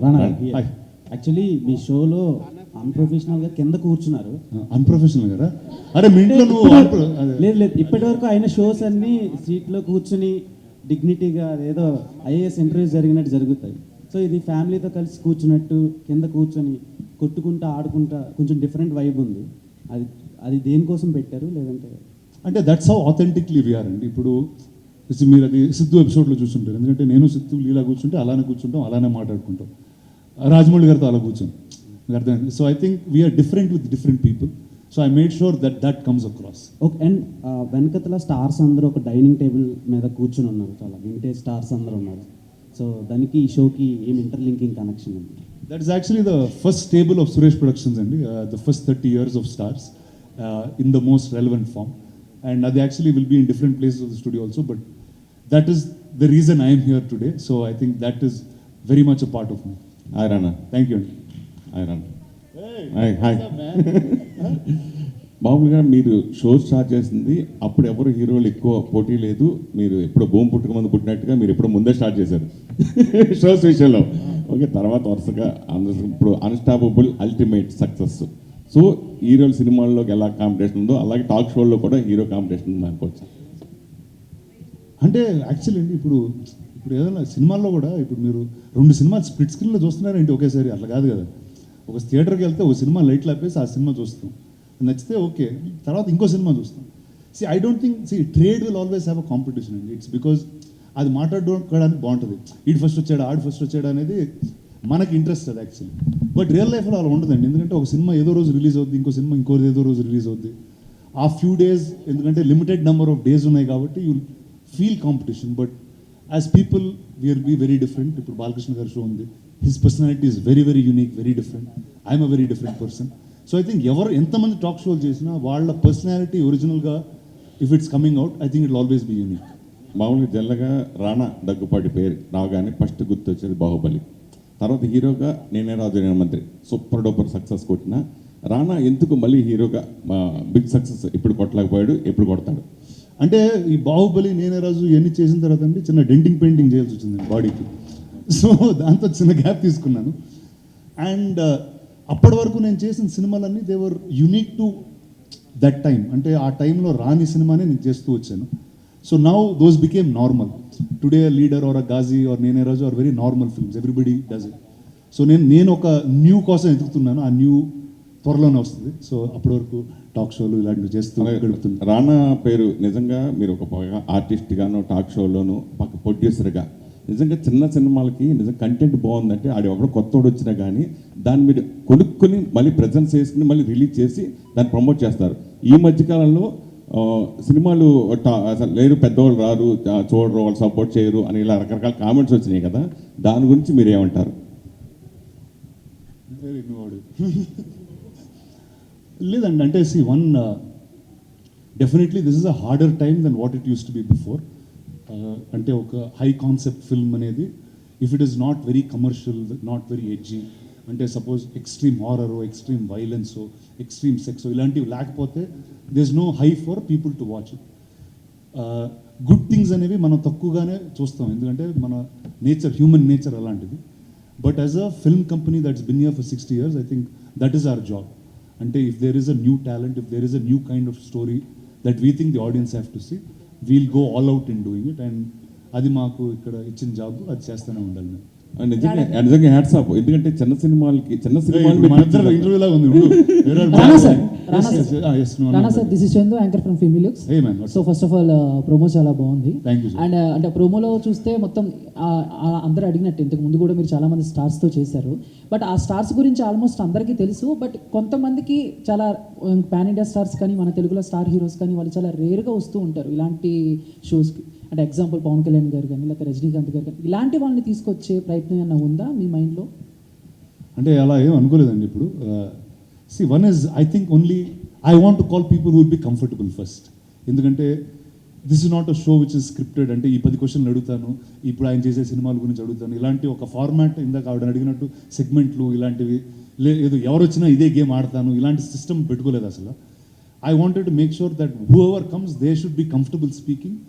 రానా actually మీ షోలో అన్ప్రొఫెషనల్గా కింద కూర్చున్నారు. అన్ప్రొఫెషనల్ కదా? అరే మీ ఇంట్లో నువ్వు లేదు లేదు, ఇప్పటి వరకు అయిన షోస్ అన్ని సీట్లో కూర్చుని డిగ్నిటీగా ఏదో ఐఏఎస్ ఇంటర్వ్యూస్ జరిగినట్టు జరుగుతాయి. సో ఇది ఫ్యామిలీతో కలిసి కూర్చున్నట్టు కింద కూర్చొని కొట్టుకుంటా ఆడుకుంటా కొంచెం డిఫరెంట్ వైబ్ ఉంది. అది అది దేనికోసం పెట్టారు? లేదంటే అంటే దట్స్ హౌ ఆథెంటిక్లీ వీఆర్ అండి. ఇప్పుడు మీరు అది సిద్ధు ఎపిసోడ్లో చూస్తుంటారు. ఎందుకంటే నేను సిద్ధు లీలా కూర్చుంటే అలానే కూర్చుంటాం, అలానే మాట్లాడుకుంటాం. రాజమౌళి గారితో అలా కూర్చొని మీకు అర్థమైంది. So I think we're different with different people. So I made sure that comes across. Okay. And వెనకతల స్టార్స్ అందరూ ఒక డైనింగ్ టేబుల్ మీద కూర్చుని ఉన్నారు, చాలా వింటేజ్ స్టార్స్ అందరూ ఉన్నారు. సో దానికి ఈ షోకి ఏం ఇంటర్లింకింగ్ కనెక్షన్ ఉంది? That is actually the first table of Suresh productions అండి. The first 30 years of stars in the most relevant form. And that actually will be in different places of the studio also. But that is the reason I am here today. So I think that is very much a part of me. Hi Rana. Thank you. Hi Rana. Hey. Hi. మామూలుగా మీరు show start చేసింది అప్పుడు ఎవరు హీరోలు ఎక్కువ పోటీ లేదు, మీరు ఎప్పుడు భూమి పుట్టుక ముందు పుట్టినట్టుగా మీరు ఎప్పుడు ముందే స్టార్ట్ చేశారు షోస్ విషయంలో. ఓకే, తర్వాత వరుసగా ఇప్పుడు అన్స్టాపబుల్ అల్టిమేట్ సక్సెస్. సో హీరోల సినిమాల్లోకి ఎలా కాంపిటీషన్ ఉందో అలాగే టాక్ షోల్లో కూడా హీరో కాంపిటీషన్ ఉంది అనుకోవచ్చు. అంటే యాక్చువల్లీ అండి ఇప్పుడు ఏదైనా సినిమాల్లో కూడా ఇప్పుడు మీరు 2 సినిమాలు స్ప్లిట్ స్క్రీన్లో చూస్తున్నారంటే ఒకేసారి అట్లా కాదు కదా. ఒక థియేటర్కి వెళ్తే ఒక సినిమా లైట్లు ఆపేసి ఆ సినిమా చూస్తాం, నచ్చితే ఓకే, తర్వాత ఇంకో సినిమా చూస్తాం. I don't think trade will always have a competition అండి. ఇట్స్ బికాజ్ అది మాట్లాడుకోవడానికి బాగుంటుంది. ఈడు ఫస్ట్ వచ్చాడు, ఆడు ఫస్ట్ వచ్చాడు అనేది మనకి ఇంట్రెస్ట్ అది యాక్చువల్లీ. బట్ రియల్ లైఫ్లో అలా ఉండదండి. ఎందుకంటే ఒక సినిమా ఏదో రోజు రిలీజ్ అవుద్ది, ఇంకో సినిమా ఏదో రోజు రిలీజ్ అవుద్ది. ఆ ఫ్యూ డేస్ ఎందుకంటే లిమిటెడ్ నెంబర్ ఆఫ్ డేస్ ఉన్నాయి కాబట్టి you feel competition. But as people we are be very different. ఇప్పుడు బాలకృష్ణ గారి షో ఉంది, his personality is very very unique, very different. I'm a very different person. So I think ఎంతమంది talk షోలు చేసినా వాళ్ళ personality ఒరిజినల్గా if it's coming out I think it always be unique. మామూలుగా జల్లగా రాణా దగ్గుపాటి పేరు రాగానే ఫస్ట్ గుర్తు వచ్చేది బాహుబలి. తర్వాత హీరోగా నేనే రాజు నేను మంత్రి సూపర్ డూపర్ సక్సెస్ కొట్టిన రాణా ఎందుకు మళ్ళీ హీరోగా బిగ్ సక్సెస్ ఇప్పుడు కొట్టలేకపోయాడు, ఎప్పుడు కొడతాడు? అంటే ఈ బాహుబలి, నేనే రాజు ఇవన్నీ చేసిన తర్వాత అండి చిన్న డెంటింగ్ పెయింటింగ్ చేయాల్సి వచ్చింది బాడీకి. సో దాంతో చిన్న గ్యాప్ తీసుకున్నాను. అండ్ అప్పటి వరకు నేను చేసిన సినిమాలన్నీ they were unique to that time. అంటే ఆ టైంలో రాని సినిమానే నేను చేస్తూ వచ్చాను. So now those became normal. Today Leader or a Ghazi or Nene Raju are very normal films, everybody does it. So నేను ఒక న్యూ కోసం ఎదుగుతున్నాను, ఆ న్యూ త్వరలోనే వస్తుంది. సో అప్పటి వరకు టాక్ షోలు ఇలాంటివి చేస్తూ గడుపుతున్నాను. రాణా పేరు నిజంగా మీరు ఒక ఆర్టిస్ట్గాను టాక్ షోలోను పక్క ప్రొడ్యూసర్గా నిజంగా చిన్న సినిమాలకి నిజంగా కంటెంట్ బాగుందంటే ఆడు ఎవడో కొత్తోడు వచ్చినా కానీ దాన్ని మీరు కొనుక్కొని మళ్ళీ ప్రజెంట్ చేసుకుని మళ్ళీ రిలీజ్ చేసి దాన్ని ప్రమోట్ చేస్తారు. ఈ మధ్యకాలంలో సినిమాలు అసలు లేరు, పెద్దవాళ్ళు రారు, చూడరు, వాళ్ళు సపోర్ట్ చేయరు అని ఇలా రకరకాల కామెంట్స్ వచ్చినాయి కదా, దాని గురించి మీరు ఏమంటారు? లేదండి, అంటే definitely this is a harder time then what it use to be before. అంటే ఒక హై కాన్సెప్ట్ ఫిల్మ్ అనేది if it is not very commercial, not very edgy, అంటే సపోజ్ ఎక్స్ట్రీమ్ హారరో, ఎక్స్ట్రీమ్ వైలెన్సో, ఎక్స్ట్రీమ్ సెక్సో ఇలాంటివి లేకపోతే there is no high for people to watch it. Good things అనేవి మనం తక్కువగానే చూస్తాం, ఎందుకంటే మన నేచర్, హ్యూమన్ నేచర్ అలాంటిది. But as a film company that's bin here for 60 years, I think that is our job. అంటే if there is a new talent, if there is a new kind of story that we think the audience have to see, we'll go all out in doing it. And అది మాకు ఇక్కడ ఇచ్చిన job, అది చేస్తూనే ఉండాలి మేము. నిజంగా hats off. ఎందుకంటే చిన్న సినిమాలకి ఇంటర్వ్యూ లాగా ఉంది. రానా sir, this is Chandu, anchor from filmy looks. So first of all promo చాలా బాగుంది. అండ్ అంటే ప్రోమోలో చూస్తే మొత్తం అందరూ అడిగినట్టు ఇంతకు ముందు కూడా మీరు చాలా మంది స్టార్స్తో చేశారు. బట్ ఆ స్టార్స్ గురించి ఆల్మోస్ట్ అందరికీ తెలుసు. బట్ కొంతమందికి చాలా పాన్ ఇండియా స్టార్స్ కానీ మన తెలుగులో స్టార్ హీరోస్ కానీ వాళ్ళు చాలా రేర్గా వస్తూ ఉంటారు ఇలాంటి షోస్కి. అంటే ఎగ్జాంపుల్ పవన్ కళ్యాణ్ గారు కానీ లేకపోతే రజనీకాంత్ గారు కానీ ఇలాంటి వాళ్ళని తీసుకొచ్చే ప్రయత్నం ఏమైనా ఉందా మీ మైండ్లో? అంటే అలా ఏం అనుకోలేదండి. ఇప్పుడు one is I think only I want to call people who will be comfortable first. ఎందుకంటే this is not a show which is scripted. అంటే ఈ 10 క్వశ్చన్లు అడుగుతాను, ఇప్పుడు ఆయన చేసే సినిమాల గురించి అడుగుతాను, ఇలాంటి ఒక ఫార్మాట్, ఇందాక ఆవిడ అడిగినట్టు సెగ్మెంట్లు ఇలాంటివి లేదు, ఎవరు వచ్చినా ఇదే గేమ్ ఆడతాను, ఇలాంటి సిస్టమ్ పెట్టుకోలేదు అసలు. I wanted to make sure that who ever comes they should be comfortable speaking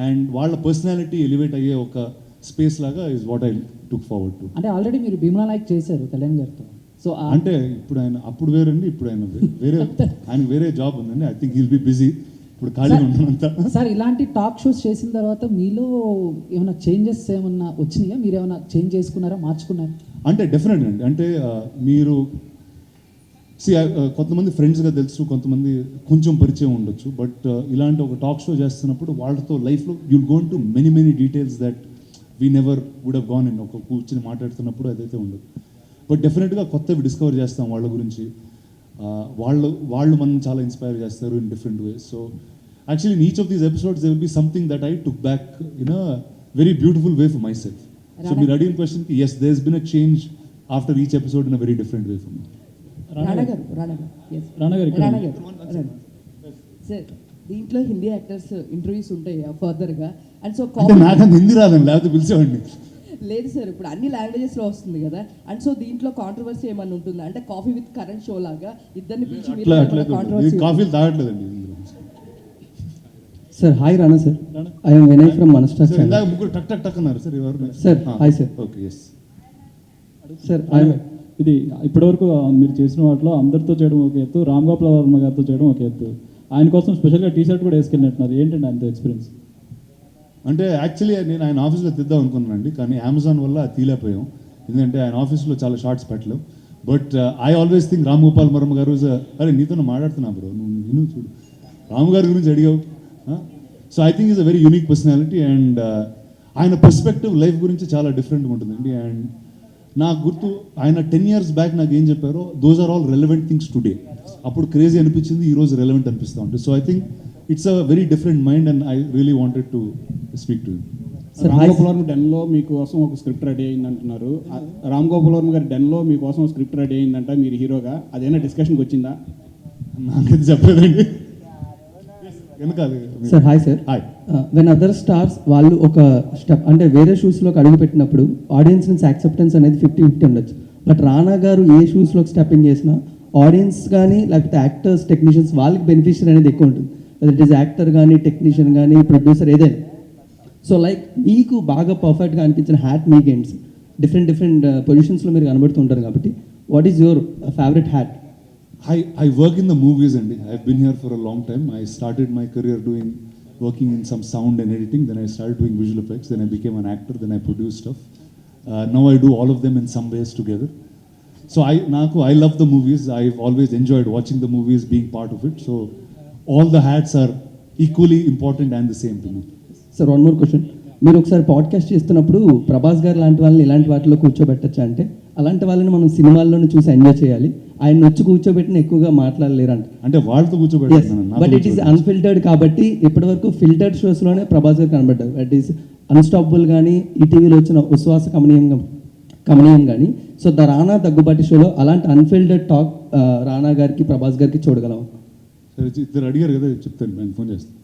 and వాళ్ళ పర్సనాలిటీ ఎలివేట్ అయ్యే ఒక స్పేస్ లాగా is what I took forward to. అంటే ఆల్రెడీ మీరు భీమలా నాయక్ చేశారు కళ్యాణ్ గారితో. సో అంటే ఇప్పుడు ఆయన అప్పుడు వేరండి, ఇప్పుడు ఆయన వేరే ఆయన వేరే జాబ్ ఉందండి. I think he'll be busy ఇప్పుడు ఖాళీగా ఉన్నానంతా. సార్ ఇలాంటి టాక్ షోస్ చేసిన తర్వాత మీలో ఏమైనా చేంజెస్ ఏమన్నా వచ్చినాయా? మీరు ఏమైనా చేంజ్ చేసుకున్నారా, మార్చుకున్నారా? అంటే డెఫినెట్ అండి. అంటే మీరు కొంతమంది ఫ్రెండ్స్గా తెలుసు, కొంతమంది కొంచెం పరిచయం ఉండొచ్చు. బట్ ఇలాంటి ఒక టాక్ షో చేస్తున్నప్పుడు వాళ్ళతో లైఫ్లో you'll gone to many details that we never would have gone in. ఒక కూర్చొని మాట్లాడుతున్నప్పుడు అదైతే ఉండదు. బట్ డెఫినెట్గా కొత్తవి డిస్కవర్ చేస్తాం వాళ్ళ గురించి. వాళ్ళు మనం చాలా ఇన్స్పైర్ చేస్తారు in different ways. So actually in each of these episodes they will be something that I took back in a very beautiful way for myself. So మీరు అడిగిన క్వశ్చన్కి yes, there has been a change after each episode in a very different way for me. Sir దీంట్లో Hindi actors interviews ఉంటాయి ఫర్దర్గా. And so అంటే నాకంత హిందీ రాదండి, లేకపోతే పిలిచేవాడిని. లేదు సార్, ఇప్పుడు అన్ని లాంగ్వేజెస్లో వస్తుంది కదా. అండ్ సో దీంట్లో కాంట్రవర్సీ ఏమన్నా ఉంటుందా? అంటే కాఫీ విత్ కరెంట్ షో లాగా ఇద్దరిని పిలిచి అట్లా కాఫీలు తాగట్లేదండి ఇందులో. Sir hi Rana sir, I'm Vinay from Mana Star. Sir ఇందాక ముగ్గురు టక్ టక్ టక్ అన్నారు సార్. ఎవరు sir? Hi sir. Okay, yes sir. ఇది ఇప్పటివరకు మీరు చేసిన వాటిలో అందరితో చేయడం ఒక ఎత్తు, రామ్ గోపాల్ వర్మ గారితో చేయడం ఒక ఎత్తు. ఆయన కోసం స్పెషల్గా టీ షర్ట్ కూడా వేసుకెళ్ళినట్టున్నారు. ఏంటంటే ఆయనతో ఎక్స్పీరియన్స్? అంటే యాక్చువల్లీ నేను ఆయన ఆఫీస్లో తెద్దాం అనుకున్నానండి, కానీ అమెజాన్ వల్ల తీలేకపోయాం. ఎందుకంటే ఆయన ఆఫీస్లో చాలా షార్ట్స్ పెట్టలేవు. But I always think Ram Gopal Varma గారు అరే నీతో మాట్లాడుతున్నా బ్రో, నువ్వు చూడు రామ్ గారి గురించి అడిగావు. So I think is a very unique personality. And ఆయన పర్స్పెక్టివ్ లైఫ్ గురించి చాలా డిఫరెంట్గా ఉంటుందండి. అండ్ నాకు గుర్తు ఆయన 10 years బ్యాక్ నాకు ఏం చెప్పారో those are all relevant things today. అప్పుడు క్రేజీ అనిపించింది, ఈరోజు రెలవెంట్ అనిపిస్తూ ఉంటుంది. So I think it's a very different mind and I really wanted to speak to him. Ram Gopal Varma డెన్లో మీకోసం ఒక స్క్రిప్ట్ రెడీ అయింది అంటున్నారు. రామ్ గోపాల్ వర్మ గారి డెన్లో మీకోసం స్క్రిప్ట్ రెడీ అయిందంట మీరు హీరోగా. అదేనా డిస్కషన్కి వచ్చిందా? నాకైతే చెప్పలేదండి. వెనకాలి sir hi sir. Hi. When other stars వాళ్ళు ఒక స్టెప్ అంటే వేరే షూస్లోకి అడుగు పెట్టినప్పుడు ఆడియన్స్ నుంచి యాక్సెప్టెన్స్ అనేది 50-50 ఉండొచ్చు. బట్ రానా గారు ఏ షూస్లోకి స్టెప్ ఇన్ చేసినా ఆడియన్స్ కానీ లేకపోతే యాక్టర్స్, టెక్నీషియన్స్ వాళ్ళకి బెనిఫిషియర్ అనేది ఎక్కువ ఉంటుంది. ఇట్ ఈస్ యాక్టర్ కానీ, టెక్నీషియన్ కానీ, ప్రొడ్యూసర్ ఏదైనా. సో లైక్ మీకు బాగా పర్ఫెక్ట్గా అనిపించిన హ్యాట్ మీకేంటి? డిఫరెంట్ పొజిషన్స్లో మీరు కనబడుతుంటారు కాబట్టి what is your favourite hat? I work in the movies and I've been here for a long time. I started my career working in some sound and editing. Then I started doing visual effects. Then I became an actor. Then I produced stuff. Now I do all of them in some ways together. So I love the movies. I've always enjoyed watching the movies, being part of it. So all the hats are equally important and the same to me. Sir one more question. మీరు ఒకసారి podcast చేస్తున్నప్పుడు ప్రభాస్ గారు లాంటి వాళ్ళని ఇలాంటి వాటిలో కూర్చోబెట్టచ్చా అంటే అలాంటి వాళ్ళని మనం సినిమాల్లోనే చూసి ఎంజాయ్ చేయాలి, ఆయన వచ్చి కూర్చోబెట్టిన ఎక్కువగా మాట్లాడలేరు అంటే వాళ్ళతో కూర్చోబెట్టాను. బట్ ఇట్ ఈస్ అన్ఫిల్టర్డ్ కాబట్టి ఇప్పటివరకు ఫిల్టర్డ్ షోస్లోనే ప్రభాస్ గారు కనబడ్డారు. దట్ ఈస్ అన్స్టాపబుల్ కానీ, ఈటీవీలో వచ్చిన ఉశ్వాస కమనీయం కానీ. సో ద రానా దగ్గుబాటి షోలో అలాంటి అన్ఫిల్టర్డ్ టాక్ రానా గారికి, ప్రభాస్ గారికి చూడగలం. సరే ఇద్దరు అడిగారు కదా, చెప్తాను, నేను ఫోన్ చేస్తాను.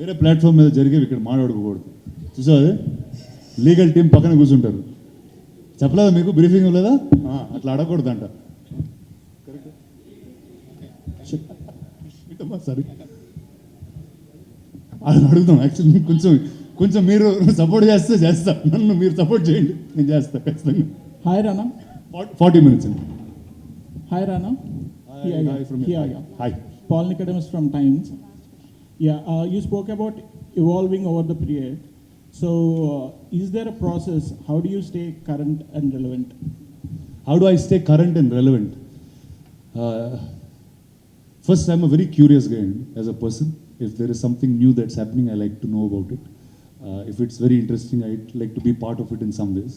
వేరే ప్లాట్ఫామ్ మీద జరిగేవి ఇక్కడ మాట్లాడుకోకూడదు. చూసావు అదే లీగల్ టీం పక్కన కూర్చుంటారు. చెప్పలేదా మీకు బ్రీఫింగ్ ఇవ్వలేదా? అట్లా అడగకూడదంట. సరే అది అడుగుతాం. యాక్చువల్లీ కొంచెం మీరు సపోర్ట్ చేస్తా, నన్ను మీరు సపోర్ట్ చేయండి, నేను చేస్తా ఖచ్చితంగా. హాయ్ రానా. 40 minutes అండి. Hi Rana. Hi. Paul Nicodemus from Times. Yeah, you spoke about evolving over the period. So, is there a process? How do you stay current and relevant? How do I stay current and relevant? First, I'm a very curious guy as a person. If there is something new that's happening, I like to know about it. If it's very interesting, I'd like to be part of it in some ways.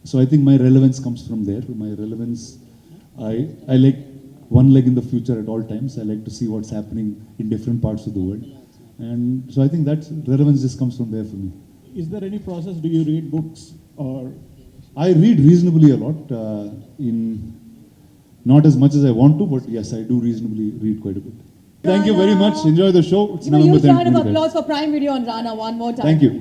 So I think my relevance comes from there. My relevance, I like one leg in the future at all times. I like to see what's happening in different parts of the world. And so I think that relevance just comes from there for me. Is there any process? Do you read books or? I read reasonably a lot. Not as much as I want to, but yes, I do reasonably read quite a bit. Thank you very much. Enjoy the show. It's Huge November 10th. round of applause for Prime Video and Rana one more time. Thank you.